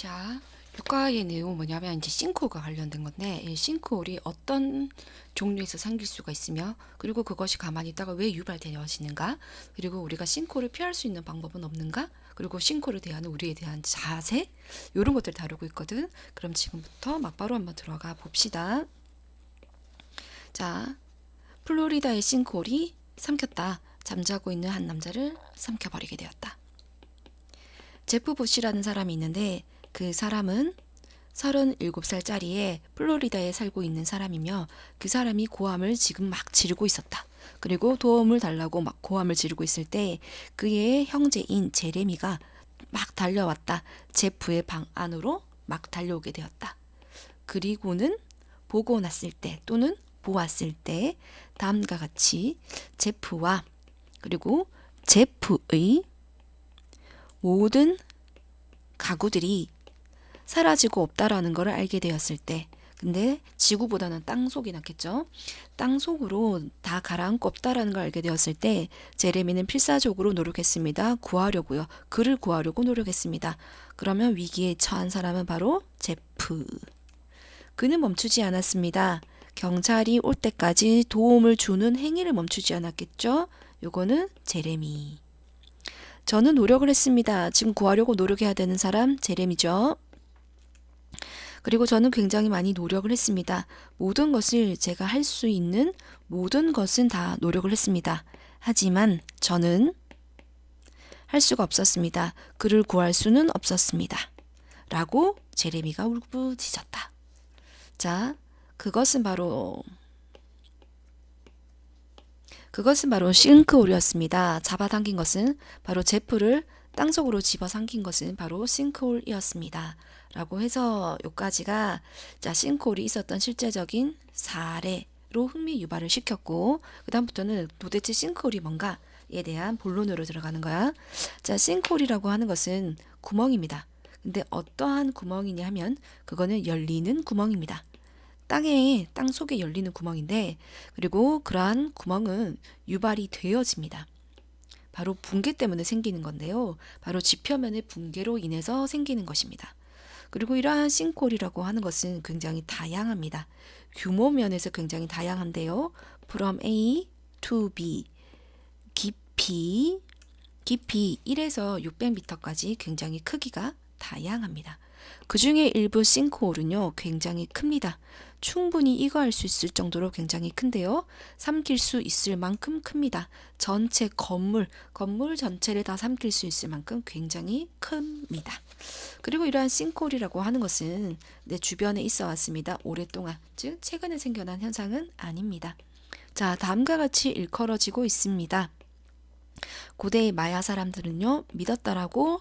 자, 육가의 내용은 뭐냐면 이제 싱크홀과 관련된 건데, 이 싱크홀이 어떤 종류에서 생길 수가 있으며, 그리고 그것이 가만히 있다가 왜 유발되어지는가, 그리고 우리가 싱크홀을 피할 수 있는 방법은 없는가, 그리고 싱크홀에 대한 우리에 대한 자세, 이런 것들 다루고 있거든. 그럼 지금부터 막바로 한번 들어가 봅시다. 자, 플로리다의 싱크홀이 삼켰다. 잠자고 있는 한 남자를 삼켜버리게 되었다. 제프 부시라는 사람이 있는데 그 사람은 37살짜리에 플로리다에 살고 있는 사람이며 그 사람이 고함을 지금 막 지르고 있었다. 그리고 도움을 달라고 막 고함을 지르고 있을 때 그의 형제인 제레미가 막 달려왔다. 제프의 방 안으로 막 달려오게 되었다. 그리고는 보고 났을 때 또는 보았을 때 다음과 같이 제프와 그리고 제프의 모든 가구들이 사라지고 없다라는 것을 알게 되었을 때, 근데 지구보다는 땅 속이 낫겠죠. 땅 속으로 다 가라앉고 없다라는 걸 알게 되었을 때 제레미는 필사적으로 노력했습니다. 구하려고요. 그를 구하려고 노력했습니다. 그러면 위기에 처한 사람은 바로 제프. 그는 멈추지 않았습니다. 경찰이 올 때까지 도움을 주는 행위를 멈추지 않았겠죠. 요거는 제레미. 저는 노력을 했습니다. 지금 구하려고 노력해야 되는 사람 제레미죠. 그리고 저는 굉장히 많이 노력을 했습니다. 모든 것을 제가 할 수 있는 모든 것은 다 노력을 했습니다. 하지만 저는 할 수가 없었습니다. 그를 구할 수는 없었습니다. 라고 제레미가 울부짖었다. 자, 그것은 바로 싱크홀이었습니다. 잡아당긴 것은 바로 제프를 땅속으로 집어삼킨 것은 바로 싱크홀이었습니다. 라고 해서 요까지가 자 싱크홀이 있었던 실제적인 사례로 흥미 유발을 시켰고 그 다음부터는 도대체 싱크홀이 뭔가에 대한 본론으로 들어가는 거야. 자 싱크홀이라고 하는 것은 구멍입니다. 근데 어떠한 구멍이냐 하면 그거는 열리는 구멍입니다. 땅 속에 열리는 구멍인데 그리고 그러한 구멍은 유발이 되어집니다. 바로 붕괴 때문에 생기는 건데요. 바로 지표면의 붕괴로 인해서 생기는 것입니다. 그리고 이러한 싱크홀이라고 하는 것은 굉장히 다양합니다. 규모 면에서 굉장히 다양한데요. From A to B 깊이 1에서 600m까지 굉장히 크기가 다양합니다. 그 중에 일부 싱크홀은요 굉장히 큽니다. 충분히 이거할 수 있을 정도로 굉장히 큰데요. 삼킬 수 있을 만큼 큽니다. 전체 건물 전체를 다 삼킬 수 있을 만큼 굉장히 큽니다. 그리고 이러한 싱크홀이라고 하는 것은 내 주변에 있어 왔습니다. 오랫동안, 즉 최근에 생겨난 현상은 아닙니다. 자, 다음과 같이 일컬어지고 있습니다. 고대의 마야 사람들은요, 믿었다라고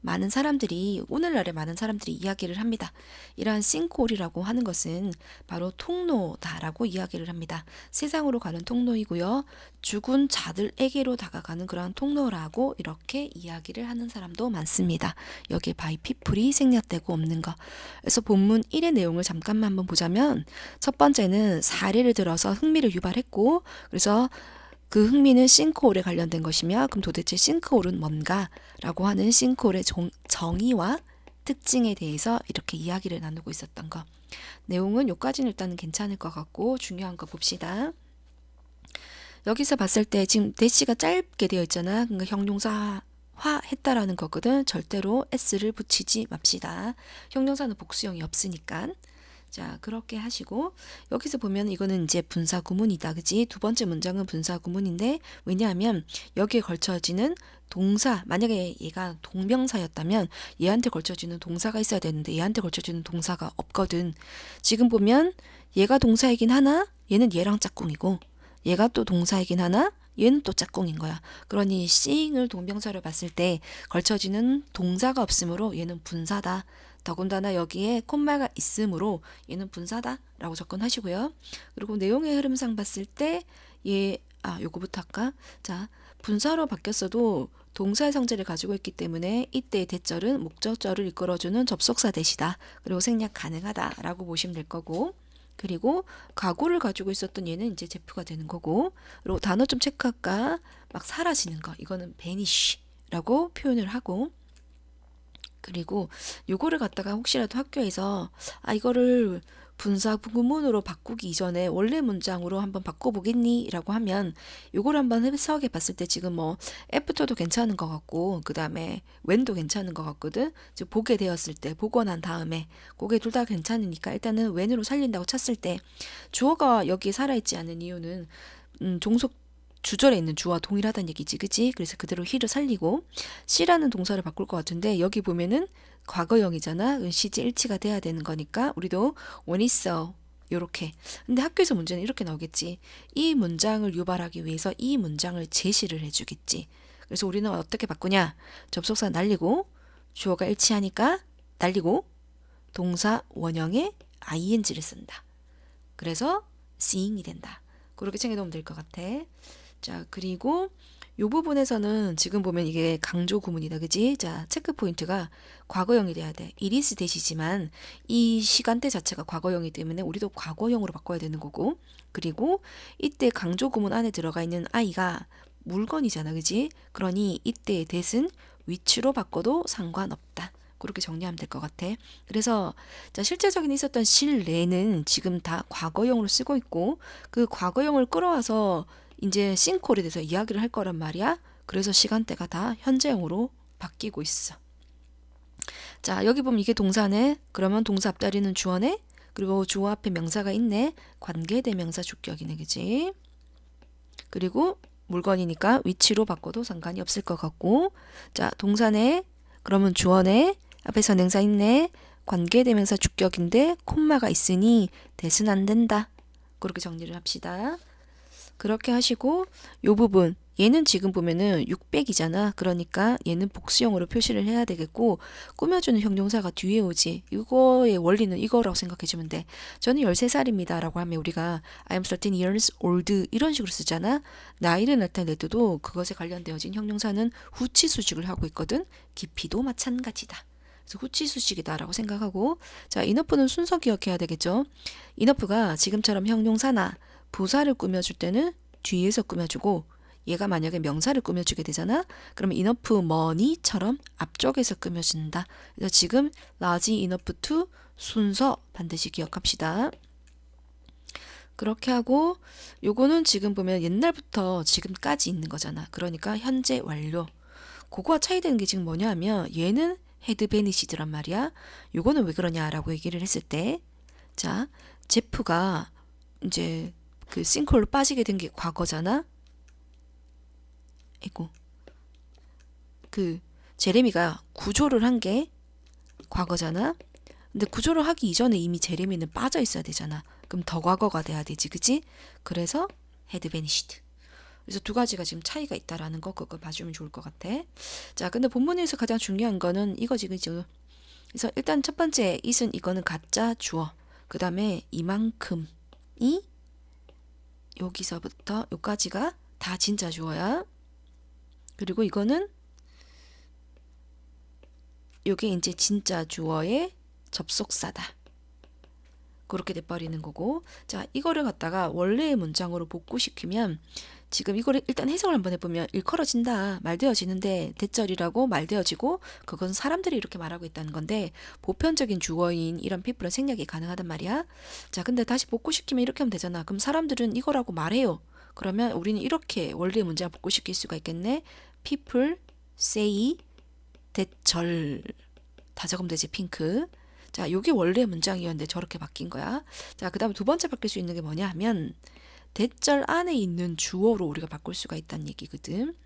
오늘날의 많은 사람들이 이야기를 합니다. 이러한 싱크홀이라고 하는 것은 바로 통로다라고 이야기를 합니다. 세상으로 가는 통로이고요. 죽은 자들에게로 다가가는 그러한 통로라고 이렇게 이야기를 하는 사람도 많습니다. 여기에 바이 피플이 생략되고 없는 거. 그래서 본문 1의 내용을 잠깐만 한번 보자면 첫 번째는 사례를 들어서 흥미를 유발했고 그래서 그 흥미는 싱크홀에 관련된 것이며 그럼 도대체 싱크홀은 뭔가? 라고 하는 싱크홀의 정의와 특징에 대해서 이렇게 이야기를 나누고 있었던 거. 내용은 여기까지는 일단은 괜찮을 것 같고 중요한 거 봅시다. 여기서 봤을 때 지금 대시가 짧게 되어 있잖아. 그러니까 형용사 했다라는 거거든. 절대로 s를 붙이지 맙시다. 형용사는 복수형이 없으니까. 자, 그렇게 하시고 여기서 보면 이거는 이제 분사 구문이다. 그지? 두 번째 문장은 분사 구문인데 왜냐하면 여기에 걸쳐지는 동사, 만약에 얘가 동명사였다면 얘한테 걸쳐지는 동사가 있어야 되는데 얘한테 걸쳐지는 동사가 없거든. 지금 보면 얘가 동사이긴 하나 얘는 얘랑 짝꿍이고 얘가 또 동사이긴 하나 얘는 또 짝꿍인 거야. 그러니 seeing을 동명사로 봤을 때 걸쳐지는 동사가 없으므로 얘는 분사다. 더군다나 여기에 콤마가 있으므로 얘는 분사다 라고 접근하시고요. 그리고 내용의 흐름상 봤을 때 요거부터 할까? 자, 분사로 바뀌었어도 동사의 성질을 가지고 있기 때문에 이때의 대절은 목적절을 이끌어주는 접속사 대시다. 그리고 생략 가능하다 라고 보시면 될 거고 그리고 가구를 가지고 있었던 얘는 이제 제프가 되는 거고 그리고 단어 좀 체크할까? 막 사라지는 거 이거는 vanish 라고 표현을 하고 그리고 요거를 갖다가 혹시라도 학교에서 이거를 분사 구문으로 바꾸기 이전에 원래 문장으로 한번 바꿔보겠니? 라고 하면 요거를 한번 해석해 봤을 때 지금 뭐 애프터도 괜찮은 것 같고 그 다음에 when도 괜찮은 것 같거든. 즉 보게 되었을 때 보고 난 다음에 그게 둘 다 괜찮으니까 일단은 when으로 살린다고 쳤을 때 주어가 여기에 살아있지 않은 이유는 종속 주절에 있는 주어와 동일하다는 얘기지, 그치? 그래서 그대로 he를 살리고 she라는 동사를 바꿀 것 같은데 여기 보면은 과거형이잖아. 시제 일치가 돼야 되는 거니까 우리도 when he saw 요렇게. 근데 학교에서 문제는 이렇게 나오겠지. 이 문장을 유발하기 위해서 이 문장을 제시를 해주겠지. 그래서 우리는 어떻게 바꾸냐? 접속사 날리고 주어가 일치하니까 날리고 동사 원형에 ing를 쓴다. 그래서 seeing이 된다. 그렇게 챙겨놓으면 될 것 같아. 자, 그리고 요 부분에서는 지금 보면 이게 강조 구문이다. 그지? 자, 체크 포인트가 과거형이 돼야 돼. it is 대시지만 이 시간대 자체가 과거형이기 때문에 우리도 과거형으로 바꿔야 되는 거고. 그리고 이때 강조 구문 안에 들어가 있는 아이가 물건이잖아. 그지? 그러니 이때의 that은 which로 바꿔도 상관없다. 그렇게 정리하면 될 것 같아. 그래서 자, 실제적인 있었던 실내는 지금 다 과거형으로 쓰고 있고 그 과거형을 끌어와서 이제 싱콜에 대해서 이야기를 할 거란 말이야. 그래서 시간대가 다 현재형으로 바뀌고 있어. 자, 여기 보면 이게 동사네. 그러면 동사 앞다리는 주어네. 그리고 주어 앞에 명사가 있네. 관계대명사 주격이네. 그지? 그리고 물건이니까 위치로 바꿔도 상관이 없을 것 같고. 자, 동사네. 그러면 주어네. 앞에 선행사 있네. 관계대명사 주격인데 콤마가 있으니 대신 안 된다. 그렇게 정리를 합시다. 그렇게 하시고 요 부분 얘는 지금 보면은 600이잖아. 그러니까 얘는 복수형으로 표시를 해야 되겠고 꾸며주는 형용사가 뒤에 오지. 이거의 원리는 이거라고 생각해주면 돼. 저는 13살입니다 라고 하면 우리가 I'm 13 years old 이런 식으로 쓰잖아. 나이를 나타낼 때도 그것에 관련되어진 형용사는 후치 수식을 하고 있거든. 깊이도 마찬가지다. 그래서 후치 수식이다 라고 생각하고 자, enough는 순서 기억해야 되겠죠. enough가 지금처럼 형용사나 부사를 꾸며줄 때는 뒤에서 꾸며주고 얘가 만약에 명사를 꾸며주게 되잖아. 그러면 enough money처럼 앞쪽에서 꾸며준다. 그래서 지금 large enough to 순서 반드시 기억합시다. 그렇게 하고 요거는 지금 보면 옛날부터 지금까지 있는 거잖아. 그러니까 현재 완료. 그거와 차이되는 게 지금 뭐냐 하면 얘는 had vanished란 말이야. 요거는 왜 그러냐라고 얘기를 했을 때 자, 제프가 이제 그 싱크홀로 빠지게 된 게 과거잖아. 아이고. 그 제레미가 구조를 한 게 과거잖아. 근데 구조를 하기 이전에 이미 제레미는 빠져 있어야 되잖아. 그럼 더 과거가 돼야 되지. 그치? 그래서 had vanished. 그래서 두 가지가 지금 차이가 있다라는 거 그거 봐주면 좋을 것 같아. 자, 근데 본문에서 가장 중요한 거는 이거지. 그죠? 그래서 일단 첫 번째 it은 이거는 가짜 주어. 그 다음에 이만큼이 여기서부터 여기까지가 다 진짜 주어야. 그리고 이거는 요게 이제 진짜 주어의 접속사다. 그렇게 돼버리는 거고. 자, 이거를 갖다가 원래의 문장으로 복구시키면 지금 이거를 일단 해석을 한번 해보면 일컬어진다. 말되어지는데 대절이라고 말되어지고 그건 사람들이 이렇게 말하고 있다는 건데 보편적인 주어인 이런 people은 생략이 가능하단 말이야. 자, 근데 다시 복구시키면 이렇게 하면 되잖아. 그럼 사람들은 이거라고 말해요. 그러면 우리는 이렇게 원래의 문장을 복구시킬 수가 있겠네. people say 대절 다 적으면 되지. 핑크. 자, 요게 원래 문장이었는데 저렇게 바뀐 거야. 자, 그 다음에 두 번째 바뀔 수 있는 게 뭐냐 하면 대절 안에 있는 주어로 우리가 바꿀 수가 있다는 얘기거든.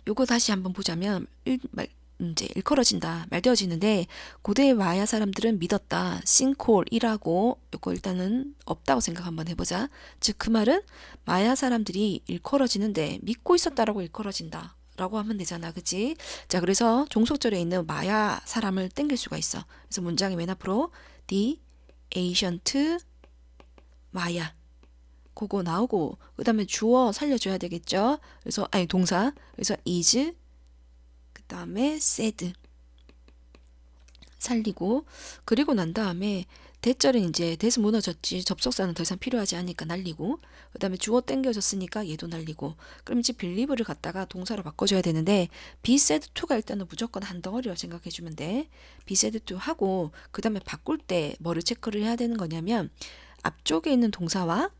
요거 다시 한번 보자면 이제 일컬어진다. 말되어지는데 고대 마야 사람들은 믿었다. 싱콜이라고 요거 일단은 없다고 생각 한번 해보자. 즉 그 말은 마야 사람들이 일컬어지는데 믿고 있었다라고 일컬어진다. 라고 하면 되잖아. 그치? 자, 그래서 종속절에 있는 마야 사람을 땡길 수가 있어. 그래서 문장의 맨 앞으로 the ancient 마야 그거 나오고 그 다음에 주어 살려줘야 되겠죠. 그래서 아니 동사. 그래서 is 그 다음에 said 살리고, 그리고 난 다음에 대절은 이제 대서 무너졌지, 접속사는 더 이상 필요하지 않으니까 날리고, 그 다음에 주어 땡겨졌으니까 얘도 날리고, 그럼 이제 believe를 갖다가 동사로 바꿔줘야 되는데 be said to가 일단은 무조건 한 덩어리라고 생각해주면 돼. be said to 하고, 그 다음에 바꿀 때 뭐를 체크를 해야 되는 거냐면 앞쪽에 있는 동사와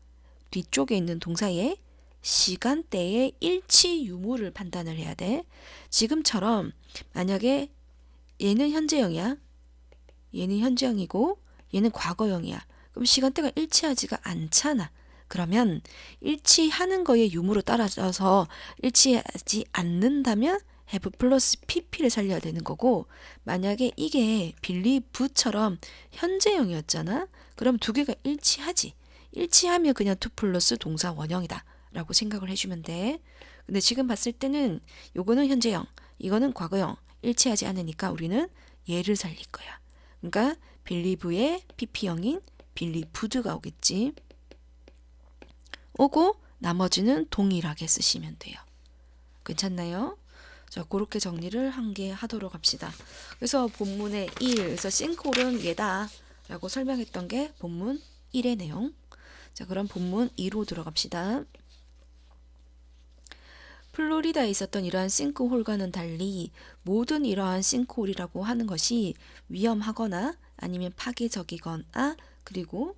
뒤쪽에 있는 동사의 시간대의 일치 유무를 판단을 해야 돼. 지금처럼 만약에 얘는 현재형이야. 얘는 현재형이고 얘는 과거형이야. 그럼 시간대가 일치하지가 않잖아. 그러면 일치하는 거에 유무로 따라서 일치하지 않는다면 have 플러스 pp를 살려야 되는 거고, 만약에 이게 believe처럼 현재형이었잖아. 그럼 두 개가 일치하지. 일치하면 그냥 to 플러스 동사 원형이다 라고 생각을 해주면 돼. 근데 지금 봤을 때는 요거는 현재형, 이거는 과거형, 일치하지 않으니까 우리는 얘를 살릴 거야. 그러니까 believe의 pp형인 believed가 오겠지. 오고 나머지는 동일하게 쓰시면 돼요. 괜찮나요? 자, 그렇게 정리를 한 개 하도록 합시다. 그래서 본문의 1, 그래서 싱크홀은 얘다 라고 설명했던 게 본문 1의 내용. 자, 그럼 본문 2로 들어갑시다. 플로리다에 있었던 이러한 싱크홀과는 달리 모든 이러한 싱크홀이라고 하는 것이 위험하거나 아니면 파괴적이거나 그리고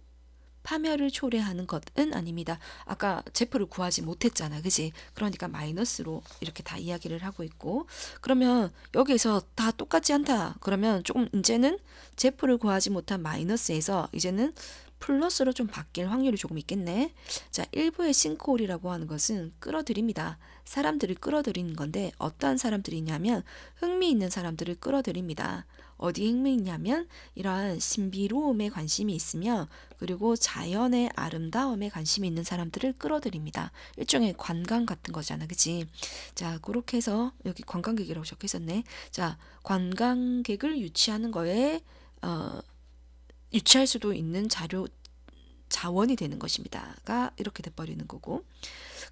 파멸을 초래하는 것은 아닙니다. 아까 제프를 구하지 못했잖아. 그지? 그러니까 마이너스로 이렇게 다 이야기를 하고 있고, 그러면 여기에서 다 똑같지 않다. 그러면 조금 이제는 제프를 구하지 못한 마이너스에서 이제는 플러스로 좀 바뀔 확률이 조금 있겠네. 자, 일부의 싱크홀이라고 하는 것은 끌어들입니다. 사람들을 끌어들이는 건데 어떠한 사람들이냐면 흥미있는 사람들을 끌어들입니다. 어디에 흥미있냐면 이러한 신비로움에 관심이 있으며 그리고 자연의 아름다움에 관심이 있는 사람들을 끌어들입니다. 일종의 관광 같은 거잖아. 그치? 자, 그렇게 해서 여기 관광객이라고 적혀 있었네. 자, 관광객을 유치하는 거에 유치할 수도 있는 자원이 되는 것입니다.가 이렇게 돼버리는 거고,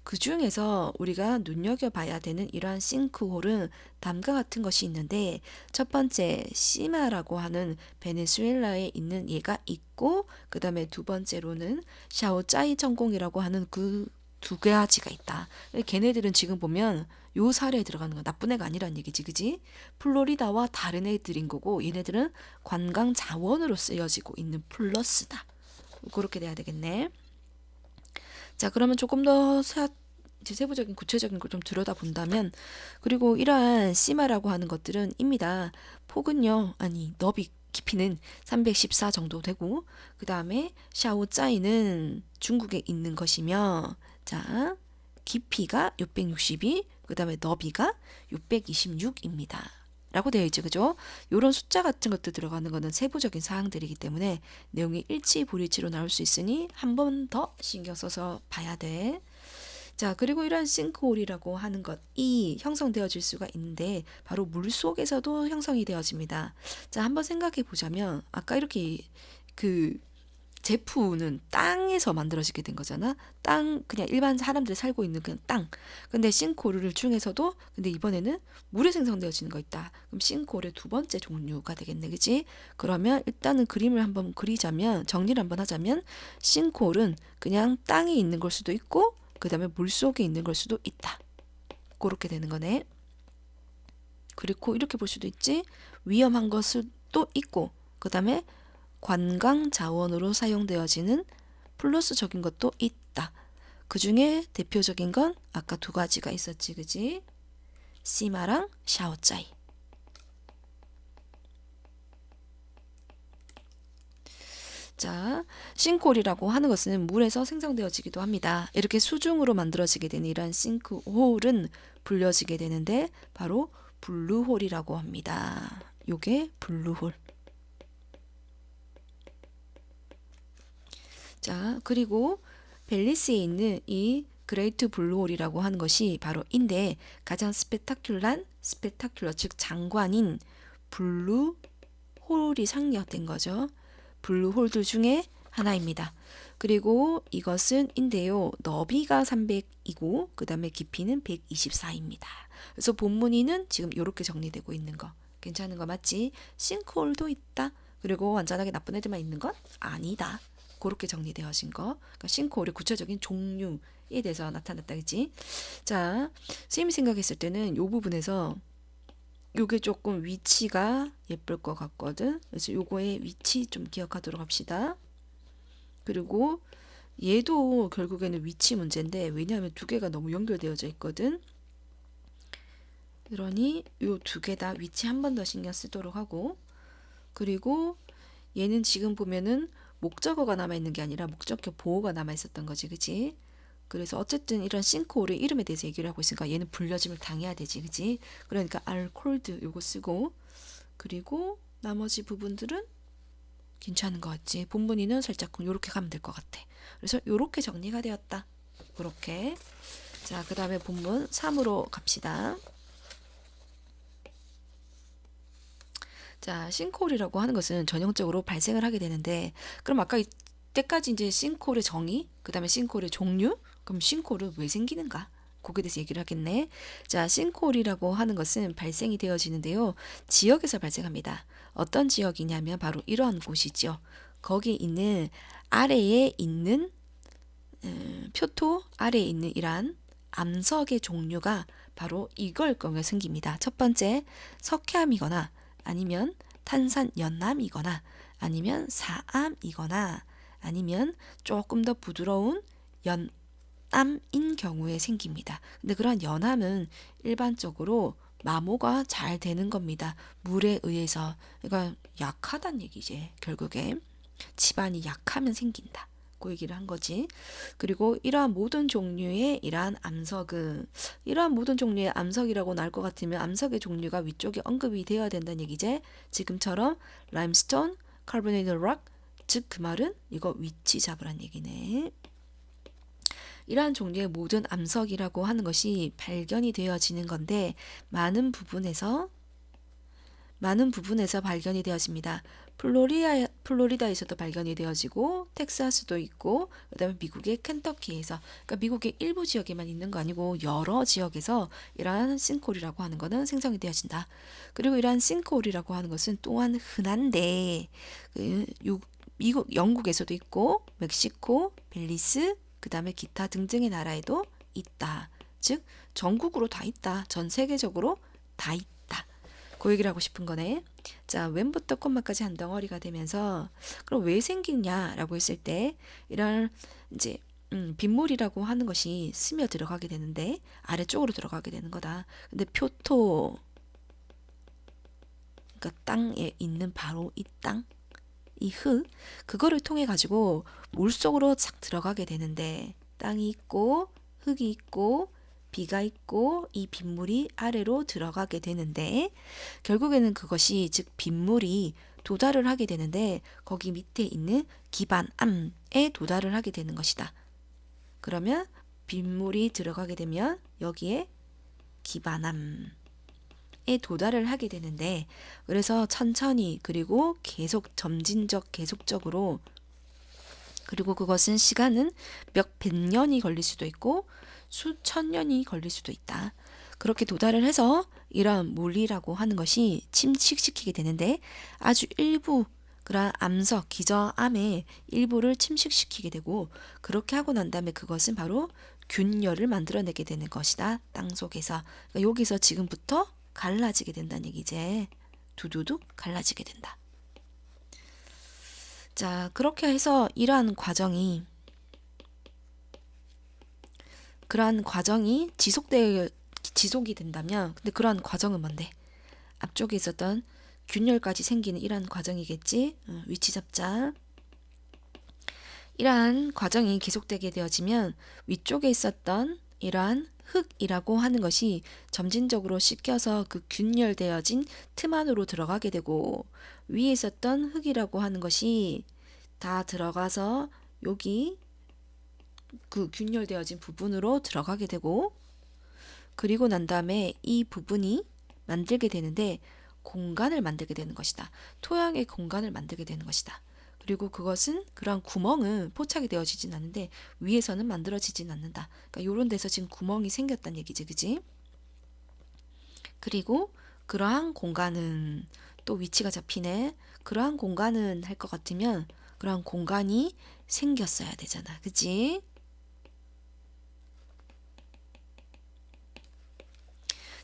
그 중에서 우리가 눈여겨봐야 되는 이러한 싱크홀은 다음과 같은 것이 있는데, 첫 번째 시마라고 하는 베네수엘라에 있는 얘가 있고, 그 다음에 두 번째로는 샤오짜이 전공이라고 하는 그 두 가지가 있다. 걔네들은 지금 보면 요 사례에 들어가는 건 나쁜 애가 아니란 얘기지, 그지? 플로리다와 다른 애들인 거고, 얘네들은 관광 자원으로 쓰여지고 있는 플러스다. 그렇게 돼야 되겠네. 자, 그러면 조금 더 세부적인 구체적인 걸 좀 들여다본다면, 그리고 이러한 시마라고 하는 것들은 입니다. 폭은요, 아니 너비 깊이는 314 정도 되고, 그 다음에 샤오짜이는 중국에 있는 것이며, 자, 깊이가 662, 그 다음에 너비가 626입니다. 라고 되어 있죠. 그죠? 요런 숫자 같은 것도 들어가는 거는 세부적인 사항들이기 때문에 내용이 일치 불일치로 나올 수 있으니 한 번 더 신경 써서 봐야 돼. 자, 그리고 이러한 싱크홀이라고 하는 것이 형성되어질 수가 있는데 바로 물 속에서도 형성이 되어집니다. 자, 한번 생각해 보자면 아까 이렇게 그 제프는 땅에서 만들어지게 된 거잖아. 땅, 그냥 일반 사람들이 살고 있는 그냥 땅. 근데 싱크홀 중에서도 근데 이번에는 물에 생성되어지는 거 있다. 그럼 싱크홀의 두 번째 종류가 되겠네. 그지? 그러면 일단은 그림을 한번 그리자면, 정리를 한번 하자면, 싱크홀은 그냥 땅에 있는 걸 수도 있고 그 다음에 물 속에 있는 걸 수도 있다. 그렇게 되는 거네. 그리고 이렇게 볼 수도 있지. 위험한 것도 있고 그 다음에 관광 자원으로 사용되어지는 플러스적인 것도 있다. 그 중에 대표적인 건 아까 두 가지가 있었지, 그지? 시마랑 샤오짜이. 자, 싱크홀이라고 하는 것은 물에서 생성되어지기도 합니다. 이렇게 수중으로 만들어지게 되는 이러한 싱크홀은 불려지게 되는데 바로 블루홀이라고 합니다. 요게 블루홀. 자, 그리고 벨리스에 있는 이 그레이트 블루홀이라고 하는 것이 바로 인데 가장 스펙타큘러 즉 장관인 블루홀이 상징된 거죠. 블루홀들 중에 하나입니다. 그리고 이것은 인데요. 너비가 300이고 그 다음에 깊이는 124입니다. 그래서 본문이는 지금 이렇게 정리되고 있는 거. 괜찮은 거 맞지? 싱크홀도 있다. 그리고 완전하게 나쁜 애들만 있는 건 아니다. 그렇게 정리되어진 거. 그러니까 싱크홀의 구체적인 종류에 대해서 나타났다, 그지? 자, 선생님이 생각했을 때는 이 부분에서 요게 조금 위치가 예쁠 것 같거든. 그래서 요거의 위치 좀 기억하도록 합시다. 그리고 얘도 결국에는 위치 문제인데, 왜냐하면 두 개가 너무 연결되어져 있거든. 그러니 요 두 개 다 위치 한 번 더 신경 쓰도록 하고, 그리고 얘는 지금 보면은 목적어가 남아있는 게 아니라 목적격 보호가 남아있었던 거지, 그치? 그래서 어쨌든 이런 싱크홀의 이름에 대해서 얘기를 하고 있으니까 얘는 불려짐을 당해야 되지, 그치? 그러니까 are cold 요거 쓰고, 그리고 나머지 부분들은 괜찮은 것 같지? 본문이는 살짝 요렇게 가면 될 것 같아. 그래서 요렇게 정리가 되었다. 그렇게. 자, 그 다음에 본문 3으로 갑시다. 자, 싱크홀이라고 하는 것은 전형적으로 발생을 하게 되는데, 그럼 아까 이때까지 이제 싱크홀의 정의, 그 다음에 싱크홀의 종류, 그럼 싱크홀은 왜 생기는가? 거기에 대해서 얘기를 하겠네. 자, 싱크홀이라고 하는 것은 발생이 되어지는데요. 지역에서 발생합니다. 어떤 지역이냐면 바로 이러한 곳이죠. 거기 있는 아래에 있는 표토 아래에 있는 이러한 암석의 종류가 바로 이걸 경우에 생깁니다. 첫 번째, 석회암이거나 아니면 탄산연암이거나 아니면 사암이거나 아니면 조금 더 부드러운 연암인 경우에 생깁니다. 근데 그런 연암은 일반적으로 마모가 잘 되는 겁니다. 물에 의해서. 그러니까 약하단 얘기지. 결국에 집안이 약하면 생긴다. 그 얘기를 한 거지. 그리고 이러한 모든 종류의 이러한 암석은, 이러한 모든 종류의 암석이라고 나올 것 같으면 암석의 종류가 위쪽에 언급이 되어야 된다는 얘기지. 지금처럼 라임스톤, 카보네이트 락, 즉 그 말은 이거 위치 잡으란 얘기네. 이러한 종류의 모든 암석이라고 하는 것이 발견이 되어지는 건데 많은 부분에서 발견이 되어집니다. 플로리다에서도 발견이 되어지고 텍사스도 있고 그다음에 미국의 켄터키에서, 그러니까 미국의 일부 지역에만 있는 거 아니고 여러 지역에서 이러한 싱크홀이라고 하는 것은 생성이 되어진다. 그리고 이러한 싱크홀이라고 하는 것은 또한 흔한데 미국, 영국에서도 있고 멕시코, 벨리스, 그다음에 기타 등등의 나라에도 있다. 즉 전국으로 다 있다. 전 세계적으로 다 있다. 그 얘기를 하고 싶은 거네. 자, 웬부터 콤마까지 한 덩어리가 되면서 그럼 왜 생기냐라고 했을 때 이런 이제 빗물이라고 하는 것이 스며 들어가게 되는데 아래쪽으로 들어가게 되는 거다. 근데 표토, 그러니까 땅에 있는 바로 이 땅, 이 흙, 그거를 통해 가지고 물속으로 착 들어가게 되는데 땅이 있고 흙이 있고 비가 있고 이 빗물이 아래로 들어가게 되는데 결국에는 그것이 즉 빗물이 도달을 하게 되는데 거기 밑에 있는 기반암에 도달을 하게 되는 것이다. 그러면 빗물이 들어가게 되면 여기에 기반암에 도달을 하게 되는데 그래서 천천히 그리고 계속 점진적 계속적으로, 그리고 그것은 시간은 몇 백 년이 걸릴 수도 있고 수천 년이 걸릴 수도 있다. 그렇게 도달을 해서 이런 물이라고 하는 것이 침식시키게 되는데 아주 일부 그런 암석, 기저암의 일부를 침식시키게 되고 그렇게 하고 난 다음에 그것은 바로 균열을 만들어내게 되는 것이다. 땅 속에서. 그러니까 여기서 지금부터 갈라지게 된다는 얘기지. 두두둑 갈라지게 된다. 자, 그렇게 해서 이러한 과정이 그러한 과정이 지속이 된다면, 근데 그러한 과정은 뭔데? 앞쪽에 있었던 균열까지 생기는 이러한 과정이겠지. 위치 잡자. 이러한 과정이 계속되게 되어지면 위쪽에 있었던 이러한 흙이라고 하는 것이 점진적으로 씻겨서 그 균열되어진 틈 안으로 들어가게 되고 위에 있었던 흙이라고 하는 것이 다 들어가서 여기 그 균열되어진 부분으로 들어가게 되고, 그리고 난 다음에 이 부분이 만들게 되는데 공간을 만들게 되는 것이다. 토양의 공간을 만들게 되는 것이다. 그리고 그것은 그런 구멍은 포착이 되어지진 않는데 위에서는 만들어지진 않는다. 그러니까 이런 데서 지금 구멍이 생겼다는 얘기지, 그지? 그리고 그러한 공간은 또 위치가 잡히네. 그러한 공간은 할 것 같으면 그러한 공간이 생겼어야 되잖아. 그치?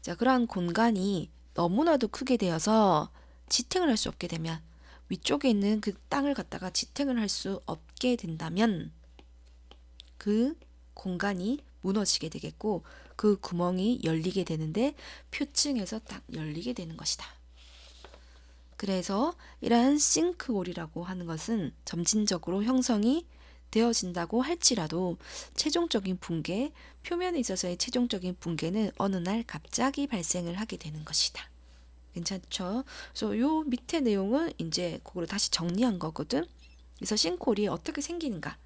자, 그러한 공간이 너무나도 크게 되어서 지탱을 할 수 없게 되면 위쪽에 있는 그 땅을 갖다가 지탱을 할 수 없게 된다면 그 공간이 무너지게 되겠고 그 구멍이 열리게 되는데 표층에서 딱 열리게 되는 것이다. 그래서 이러한 싱크홀이라고 하는 것은 점진적으로 형성이 되어진다고 할지라도 최종적인 붕괴, 표면에 있어서의 최종적인 붕괴는 어느 날 갑자기 발생을 하게 되는 것이다. 괜찮죠? 그래서 요 밑에 내용은 이제 그거를 다시 정리한 거거든. 그래서 싱크홀이 어떻게 생기는가?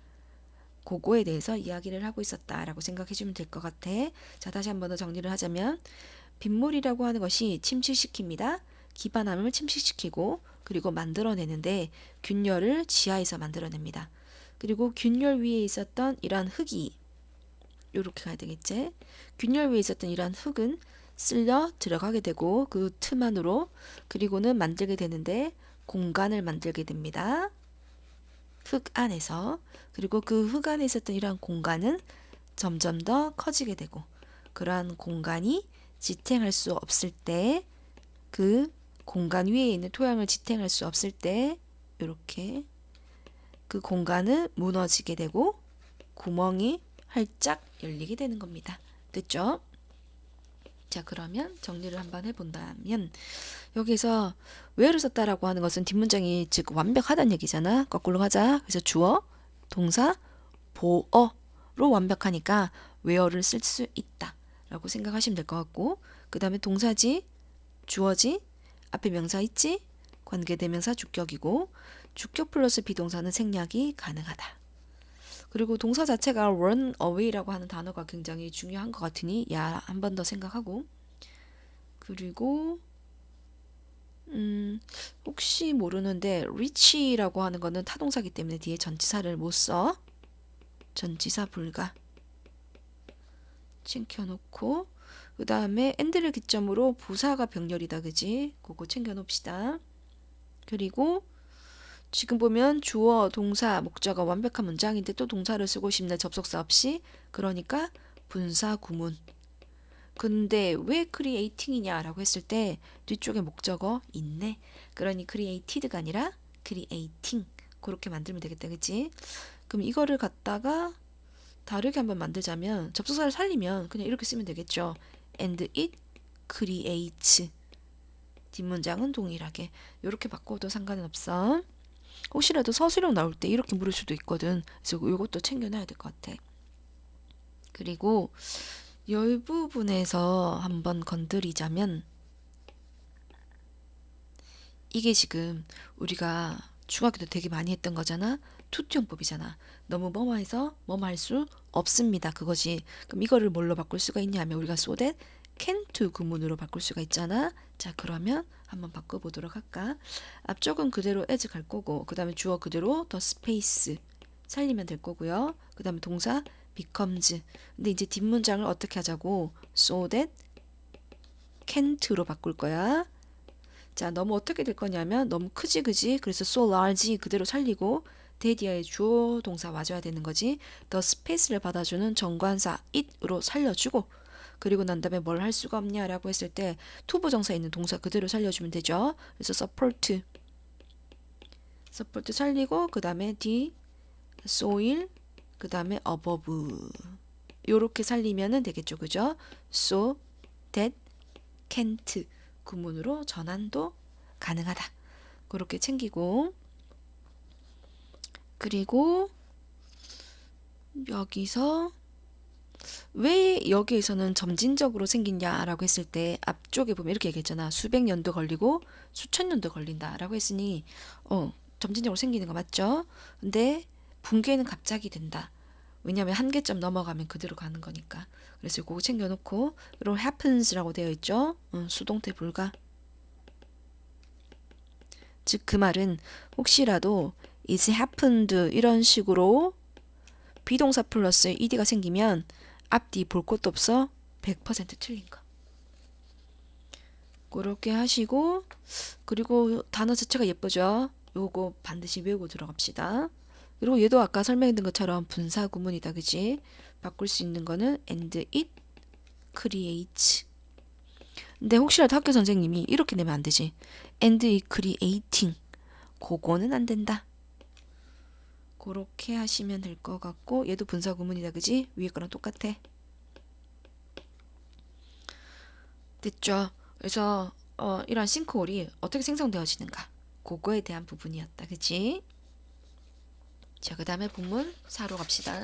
그거에 대해서 이야기를 하고 있었다라고 생각해 주면 될 것 같아. 자, 다시 한 번 더 정리를 하자면 빗물이라고 하는 것이 침식시킵니다. 기반함을 침식시키고 그리고 만들어내는데 균열을 지하에서 만들어냅니다. 그리고 균열 위에 있었던 이러한 흙이 이렇게 가야 되겠지. 균열 위에 있었던 이러한 흙은 쓸려 들어가게 되고 그 틈 안으로 그리고는 만들게 되는데 공간을 만들게 됩니다. 흙 안에서. 그리고 그 흙 안에 있었던 이러한 공간은 점점 더 커지게 되고 그러한 공간이 지탱할 수 없을 때 그 공간 위에 있는 토양을 지탱할 수 없을 때 이렇게 그 공간은 무너지게 되고 구멍이 활짝 열리게 되는 겁니다. 됐죠? 자, 그러면 정리를 한번 해본다면 여기서 where를 썼다라고 하는 것은 뒷문장이 즉 완벽하다는 얘기잖아. 거꾸로 가자. 그래서 주어, 동사, 보어로 완벽하니까 where를 쓸 수 있다 라고 생각하시면 될 것 같고 그 다음에 동사지, 주어지, 앞에 명사 있지, 관계대명사 주격이고 주격 플러스 비동사는 생략이 가능하다. 그리고 동사 자체가 run away라고 하는 단어가 굉장히 중요한 것 같으니 한 번 더 생각하고 그리고 혹시 모르는데 reach라고 하는 거는 타동사기 때문에 뒤에 전치사를 못 써. 전치사 불가. 챙겨놓고 그 다음에 and를 기점으로 부사가 병렬이다. 그지? 그거 챙겨놓읍시다. 그리고 지금 보면 주어, 동사, 목적어 완벽한 문장인데 또 동사를 쓰고 싶네. 접속사 없이. 그러니까 분사 구문. 근데 왜 creating이냐 라고 했을 때 뒤쪽에 목적어 있네. 그러니 created가 아니라 creating. 그렇게 만들면 되겠다. 그치? 그럼 이거를 갖다가 다르게 한번 만들자면 접속사를 살리면 그냥 이렇게 쓰면 되겠죠. And it creates. 뒷문장은 동일하게. 이렇게 바꿔도 상관은 없어. 혹시라도 서술형 나올 때 이렇게 물을 수도 있거든. 그래서 이것도 챙겨놔야 될 것 같아. 그리고 이 부분에서 한번 건드리자면 이게 지금 우리가 중학교 때 되게 많이 했던 거잖아. 투투형법이잖아. 너무 뭐뭐해서 뭐뭐 할 수 없습니다. 그거지. 그럼 이거를 뭘로 바꿀 수가 있냐면 우리가 so that can't 구문으로 바꿀 수가 있잖아. 자, 그러면 한번 바꿔보도록 할까? 앞쪽은 그대로 as 갈 거고 그 다음에 주어 그대로 the space 살리면 될 거고요. 그 다음에 동사 becomes. 근데 이제 뒷문장을 어떻게 하자고? so that can't로 바꿀 거야. 자, 너무 어떻게 될 거냐면 너무 크지 그지? 그래서 so large 그대로 살리고 대디아의 주어 동사 와줘야 되는 거지. the space를 받아주는 정관사 it으로 살려주고 그리고 난 다음에 뭘 할 수가 없냐라고 했을 때 투부정사 있는 동사 그대로 살려주면 되죠. 그래서 support 살리고 그 다음에 the soil 그 다음에 above 요렇게 살리면은 되겠죠. 그죠? so that can't 구문으로 전환도 가능하다. 그렇게 챙기고 그리고 여기서 왜 여기에서는 점진적으로 생기냐라고 했을 때 앞쪽에 보면 이렇게 얘기했잖아. 수백 년도 걸리고 수천 년도 걸린다라고 했으니 점진적으로 생기는 거 맞죠? 근데 붕괴는 갑자기 된다. 왜냐하면 한계점 넘어가면 그대로 가는 거니까. 그래서 그거 챙겨놓고 그리고 happens라고 되어 있죠. 수동태 불가. 즉 그 말은 혹시라도 is happened 이런 식으로 비동사 플러스 ed가 생기면 앞뒤 볼 것도 없어 100% 틀린 거. 그렇게 하시고, 그리고 단어 자체가 예쁘죠? 요거 반드시 외우고 들어갑시다. 그리고 얘도 아까 설명했던 것처럼 분사 구문이다, 그지? 바꿀 수 있는 거는 and it creates. 근데 혹시라도 학교 선생님이 이렇게 내면 안 되지. and it creating. 그거는 안 된다. 그렇게 하시면 될 것 같고, 얘도 분사 구문이다, 그지? 위에 거랑 똑같아. 됐죠? 그래서 이러한 싱크홀이 어떻게 생성되어지는가, 그거에 대한 부분이었다, 그치? 자, 그 다음에 본문 4로 갑시다.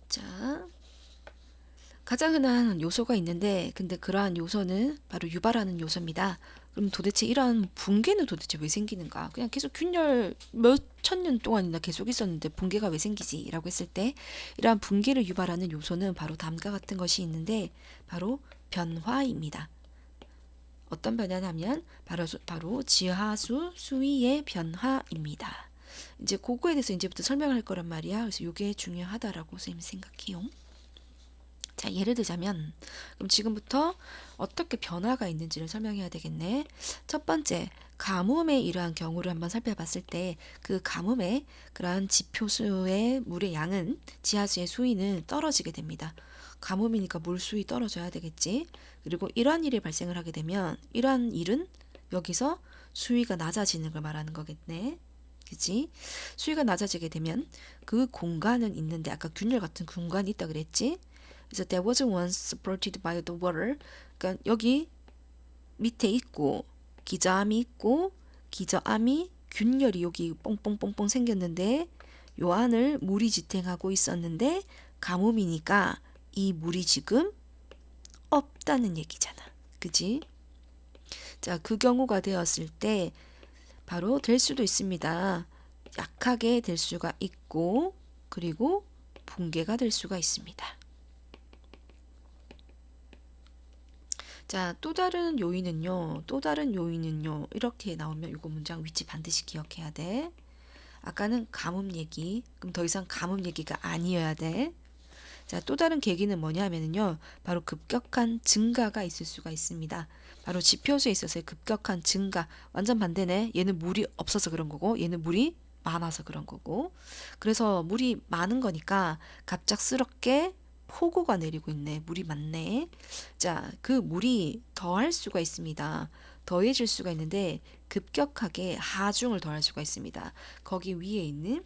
자, 가장 흔한 요소가 있는데, 근데 그러한 요소는 바로 유발하는 요소입니다. 그럼 도대체 이러한 붕괴는 도대체 왜 생기는가? 그냥 계속 균열 몇 천 년 동안이나 계속 있었는데 붕괴가 왜 생기지? 라고 했을 때, 이러한 붕괴를 유발하는 요소는 바로 다음과 같은 것이 있는데, 바로 변화입니다. 어떤 변화냐면 바로 지하수 수위의 변화입니다. 이제 그거에 대해서 이제부터 설명할 거란 말이야. 그래서 이게 중요하다라고 선생님 생각해요. 자, 예를 들자면, 그럼 지금부터 어떻게 변화가 있는지를 설명해야 되겠네. 첫 번째, 가뭄의 이러한 경우를 한번 살펴봤을 때, 그 가뭄의 그러한 지표수의 물의 양은, 지하수의 수위는 떨어지게 됩니다. 가뭄이니까 물 수위 떨어져야 되겠지. 그리고 이러한 일이 발생을 하게 되면, 이러한 일은 여기서 수위가 낮아지는 걸 말하는 거겠네. 그치? 수위가 낮아지게 되면 그 공간은 있는데, 아까 균열 같은 공간이 있다 그랬지? 그래서 there was once supported by the water. 그러니까 여기 밑에 있고 기저암이 있고, 기저암이 균열이 여기 뽕뽕뽕뽕 생겼는데, 요 안을 물이 지탱하고 있었는데, 가뭄이니까 이 물이 지금 없다는 얘기잖아. 그지? 자, 그 경우가 되었을 때 바로 될 수도 있습니다. 약하게 될 수가 있고, 그리고 붕괴가 될 수가 있습니다. 자, 또 다른 요인은요. 이렇게 나오면 이거 문장 위치 반드시 기억해야 돼. 아까는 가뭄 얘기. 그럼 더 이상 가뭄 얘기가 아니어야 돼. 자, 또 다른 계기는 뭐냐면요. 바로 급격한 증가가 있을 수가 있습니다. 바로 지표수에 있어서의 급격한 증가. 완전 반대네. 얘는 물이 없어서 그런 거고, 얘는 물이 많아서 그런 거고. 그래서 물이 많은 거니까 갑작스럽게 폭우가 내리고 있네. 물이 많네. 자, 그 물이 더할 수가 있습니다. 더해질 수가 있는데, 급격하게 하중을 더할 수가 있습니다. 거기 위에 있는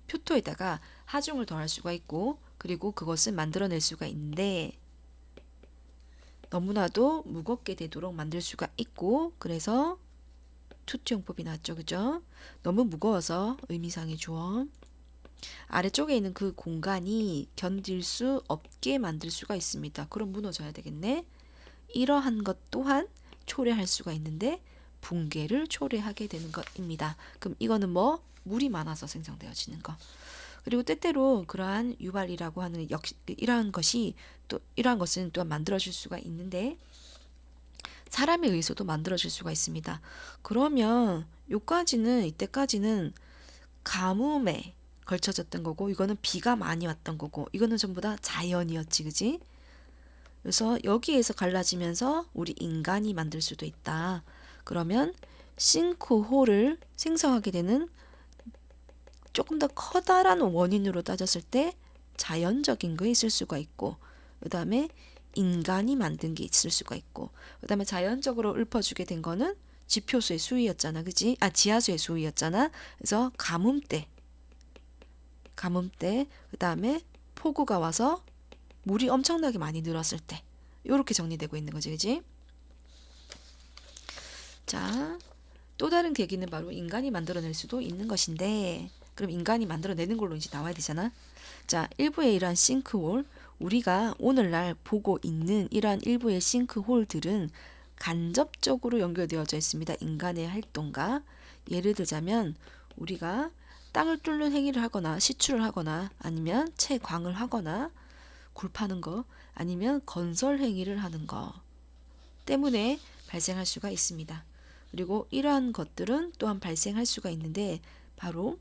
표토에다가 하중을 더할 수가 있고, 그리고 그것을 만들어낼 수가 있는데, 너무나도 무겁게 되도록 만들 수가 있고, 그래서 투투용법이 나왔죠. 그죠? 너무 무거워서 의미상의 조언. 아래쪽에 있는 그 공간이 견딜 수 없게 만들 수가 있습니다. 그럼 무너져야 되겠네. 이러한 것 또한 초래할 수가 있는데, 붕괴를 초래하게 되는 것입니다. 그럼 이거는 뭐? 물이 많아서 생성되어지는 거. 그리고 때때로 그러한 유발이라고 하는 이러한 것은 또한 만들어질 수가 있는데, 사람에 의해서도 만들어질 수가 있습니다. 그러면 이때까지는 가뭄에 걸쳐졌던 거고, 이거는 비가 많이 왔던 거고, 이거는 전부 다 자연이었지, 그지? 그래서 여기에서 갈라지면서 우리 인간이 만들 수도 있다. 그러면 싱크홀을 생성하게 되는 조금 더 커다란 원인으로 따졌을 때 자연적인 거 있을 수가 있고, 그 다음에 인간이 만든 게 있을 수가 있고, 그 다음에 자연적으로 읊어주게 된 거는 지표수의 수위였잖아, 그지? 지하수의 수위였잖아. 그래서 가뭄 때, 그 다음에 폭우가 와서 물이 엄청나게 많이 늘었을 때, 이렇게 정리되고 있는 거지, 그지? 자, 또 다른 계기는 바로 인간이 만들어낼 수도 있는 것인데, 그럼 인간이 만들어내는 걸로 이제 나와야 되잖아. 자, 일부의 이러한 싱크홀, 우리가 오늘날 보고 있는 이러한 일부의 싱크홀들은 간접적으로 연결되어져 있습니다. 인간의 활동과. 예를 들자면 우리가 땅을 뚫는 행위를 하거나 시출을 하거나, 아니면 채광을 하거나, 굴 파는 거, 아니면 건설 행위를 하는 거 때문에 발생할 수가 있습니다. 그리고 이러한 것들은 또한 발생할 수가 있는데, 바로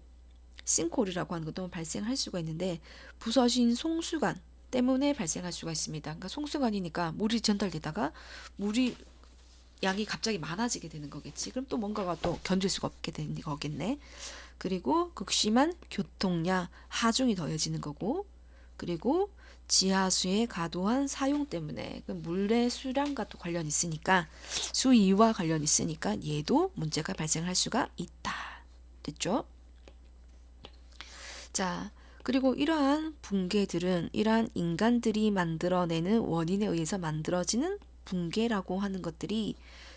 싱크홀이라고 하는 것도 발생할 수가 있는데 부서진 송수관 때문에 발생할 수가 있습니다. 그러니까 송수관이니까 물이 전달되다가 물이 양이 갑자기 많아지게 되는 거겠지. 그럼 또 뭔가가 또 견딜 수가 없게 되는 거겠네. 그리고 극심한 교통량, 하중이 더해지는 거고, 그리고 지하수의 과도한 사용 때문에 물의 수량과 또 관련 있으니까 수위와 관련 있으니까 얘도 문제가 발생할 수가 있다. 됐죠? 자, 그리고 이러한 붕괴들은 이러한 인간들이 만들어내는 원인에 의해서 만들어지는 붕괴라고 하는 것들이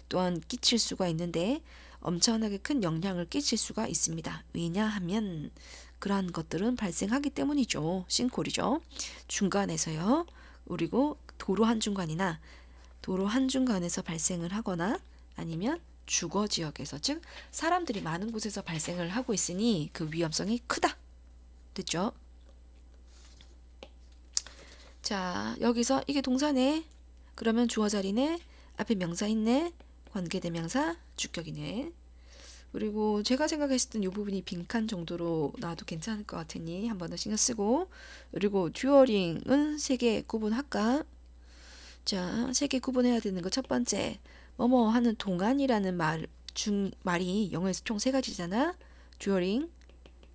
또한 끼칠 수가 있는데 엄청나게 큰 영향을 끼칠 수가 있습니다. 왜냐하면 그러한 것들은 발생하기 때문이죠. 싱크홀이죠. 중간에서요. 그리고 도로 한중간이나 도로 한중간에서 발생을 하거나 아니면 주거 지역에서, 즉 사람들이 많은 곳에서 발생을 하고 있으니 그 위험성이 크다. 됐죠? 자, 여기서 이게 동사네. 그러면 주어 자리네. 앞에 명사 있네. 관계대명사 주격이네. 그리고 제가 생각했을 땐 이 부분이 빈칸 정도로 나와도 괜찮을 것 같으니 한 번 더 신경 쓰고. 그리고 듀어링은 세 개 구분할까? 자, 세 개 구분해야 되는 거 첫 번째. 뭐뭐 하는 동안이라는 말이 영어에서 총 세 가지잖아. 듀어링,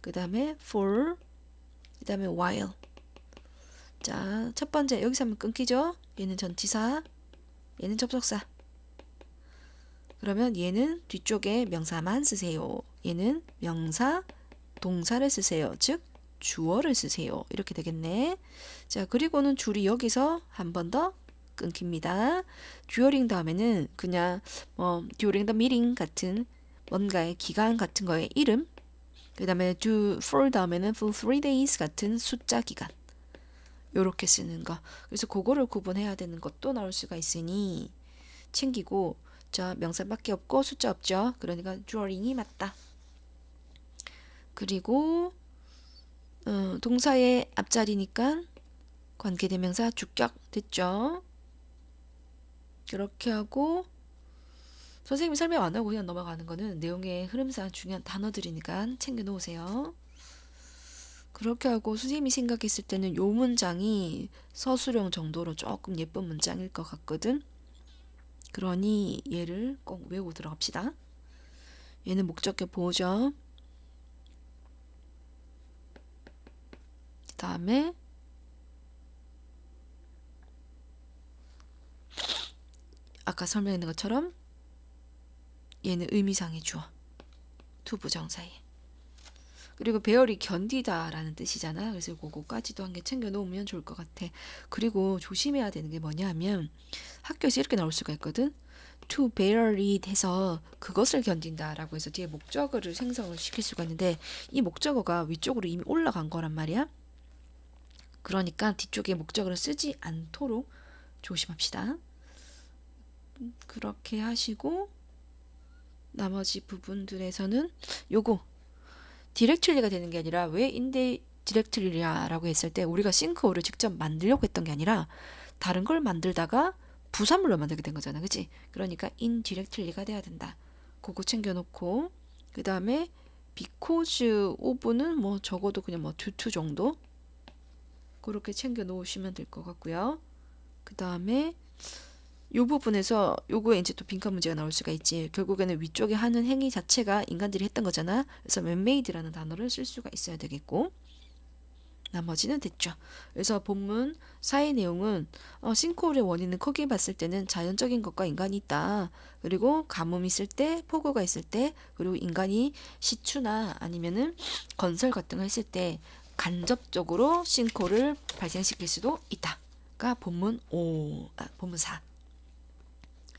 그 다음에 for, 그 다음에 while. 자, 첫 번째 여기서 한번 끊기죠. 얘는 전치사, 얘는 접속사. 그러면 얘는 뒤쪽에 명사만 쓰세요. 얘는 명사, 동사를 쓰세요. 즉 주어를 쓰세요. 이렇게 되겠네. 자, 그리고는 줄이 여기서 한 번 더 끊깁니다. 듀어링 다음에는 그냥 during the meeting 같은 뭔가의 기간 같은 거의 이름, 그 다음에 for 다음에는 for 3 days 같은 숫자 기간, 요렇게 쓰는 거. 그래서 그거를 구분해야 되는 것도 나올 수가 있으니 챙기고. 자, 명사밖에 없고 숫자 없죠. 그러니까 during이 맞다. 그리고 동사의 앞자리니까 관계대명사 주격 됐죠. 그렇게 하고 선생님이 설명 안 하고 그냥 넘어가는 거는 내용의 흐름상 중요한 단어들이니까 챙겨 놓으세요. 그렇게 하고 선생님이 생각했을 때는 요 문장이 서술형 정도로 조금 예쁜 문장일 것 같거든. 그러니 얘를 꼭 외우고 들어갑시다. 얘는 목적격 보호죠. 그 다음에 아까 설명했는 것처럼 얘는 의미상의 주어, 투부정사예. 그리고 배열이 견디다라는 뜻이잖아. 그래서 그거까지도 한 개 챙겨 놓으면 좋을 것 같아. 그리고 조심해야 되는 게 뭐냐 하면 학교에서 이렇게 나올 수가 있거든. to bear it 해서 그것을 견딘다라고 해서 뒤에 목적어를 생성을 시킬 수가 있는데 이 목적어가 위쪽으로 이미 올라간 거란 말이야. 그러니까 뒤쪽에 목적어를 쓰지 않도록 조심합시다. 그렇게 하시고 나머지 부분들에서는 요거 디렉틀리가 되는 게 아니라 왜 인데 디렉틀리라고 했을 때 우리가 싱크홀을 직접 만들려고 했던 게 아니라 다른 걸 만들다가 부산물로 만들게 된 거잖아. 그치? 그러니까 인디렉틀리가 돼야 된다. 그거 챙겨놓고 그 다음에 because of는 뭐 적어도 그냥 뭐 due to 정도 그렇게 챙겨 놓으시면 될 것 같고요. 그 다음에 요 부분에서 요거에 이제 또 빈칸 문제가 나올 수가 있지. 결국에는 위쪽에 하는 행위 자체가 인간들이 했던 거잖아. 그래서 manmade라는 단어를 쓸 수가 있어야 되겠고 나머지는 됐죠. 그래서 본문 사이 내용은 싱크홀의 원인은 크게 봤을 때는 자연적인 것과 인간이 있다. 그리고 가뭄이 있을 때, 폭우가 있을 때, 그리고 인간이 시추나 아니면은 건설 같은 거 했을 때 간접적으로 싱크홀을 발생시킬 수도 있다.가 본문 4.